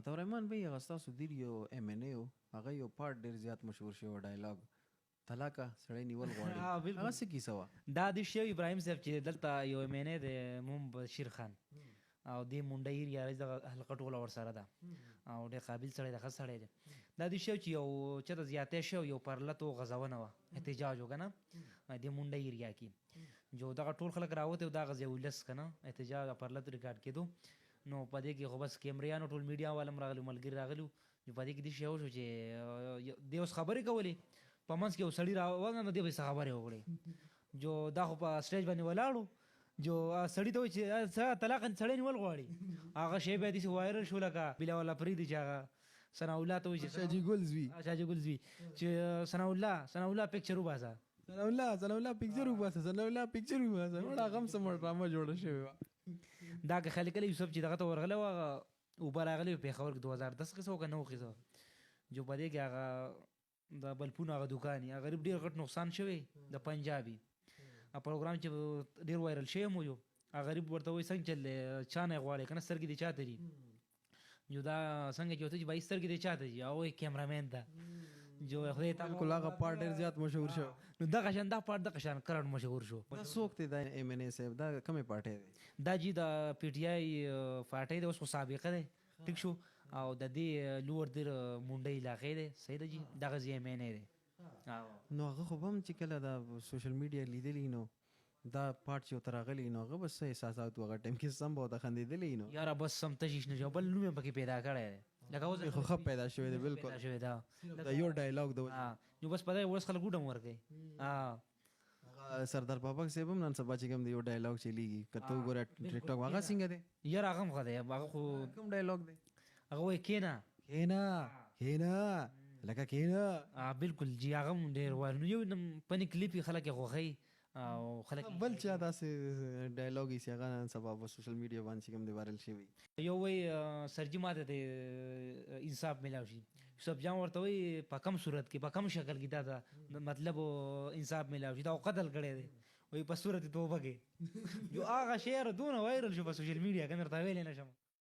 عطا الرحمن بھائی هغه ستاسو دیر یو ایم ان ای و هغه یو پارټ ډېر زیات مشهور شوی ډایلاګ طلاقه سړی نیول غواړي هغه څه کیسه وه دا د شیو ابراهیم صاحب چې دلته یو مینه د موم بشیر خان او دې مونډه یې ریاض د حلقه ټوله ورسره ده او ډېر قابل سړی ده ښه سړی دی دا د شیو چې یو چېرته زیاتی شو یو پرلتو غځونه وه احتجاج و که نه دې مونډه یې ریا کې جو دغه ټول خلک راوتې و دا غځې ولس که نه احتجاج پرلت ریکارډ کېدو نو په دې کې خو بس کیمریانو ټول میډیا والا هم راغلي ملګري راغلي وو په دې کې دې شی وشو چې دې اوس خبرې کولې په منځ کې یو سړي راوغه نو دې به یې څه خبرې وکړې جو دا خو په سټیج باندې ولاړو جو سړي ته وایي چې څه طلاق سړی نیول غواړي هغه شی بیا داسې وایرل شو لکه بلا ولا پرېږدي چې هغه ثناء الله ته وایي چې شاجي ګل زوی شاجي ګل زوی چې ثناء الله پکچر وباسه ثناء الله پکچر وباسه ثناء الله پکچر وباسه وړه هغه هم څه ډرامه جوړه شوې وه دا که خلک کله یوسف چې دغه ته ورغلی و هغه اوبه راغلی و پېښور کې 2010 قصه و که 9 قصه جو په دې کې هغه د بلپونو هغه دوکان یې غریب ډېر غټ نقصان شوی د پنجابي پروګرام چې ډېر وایرل شوی مو یو هغه غریب ورته وایي څنګه چل دی چا نه غواړې که نه سترګې دې چاته دي جو دا څنګه چې ورته چې بھائی سترګې دې چاته دي هغه وایي کیمرامین ته جو خدای ته بالکل هغه پارټ ډېر زیات مشهور شو نو دغه شان دا پارټ دغه شان کرنټ مشهور شو دا څوک دی دا ایم ان ای صاحب دا کومې پارټۍ دی دا جی د پی ټی آی پارټۍ دی اوس خو سابقه دی ټیک شو او د دې لوړ دیر مونډۍ علاقې دی صحیح ده جی دغه ځای ایم ان ای دی نو هغه خو به هم چې کله دا سوشل میډیا لیدلی نو دا پارټ چې ورته راغلی نو هغه به څه احساسات و هغه ټایم کې سم به ورته خندېدلی نو یاره بس سم تشویش نه شو بل نوم یې پکې پیدا کړی دی لکه اوس خو ښه پیدا شوی دی بالکل پیدا شوی دا دا یو ډایلاګ د نو بس پته یې ورس خلک وډم ورکوي سردار بابک صاحب هم نن سبا چې کوم دی یو ډایلاګ چلیږي که ته وګوره ټیک ټاک هغه څنګه دی یاره هغه هم ښه دی هغه خو کوم ډایلاګ دی هغه وایي کښېنه لکه کښېنه بالکل جی هغه هم ډېر وایي نو یو پنې کلیپ یې خلک یې خوښوي او خلک بل چا داسې ډایلاګ یې چې هغه نن سبا په سوشل میډیا باندې چې کوم دی وایرل شوي یو وایي سرجي ماته ته انصاف میلاو شي یوسف جان ورته وایي په کم صورت کې په کم شکل کې دا ته مطلب انصاف میلاو شي دا قتل کړی دی وایي په صورت توبه کې جو هغه شعر دونه وایرل شو په سوشل میډیا کې درته ویلی نه شم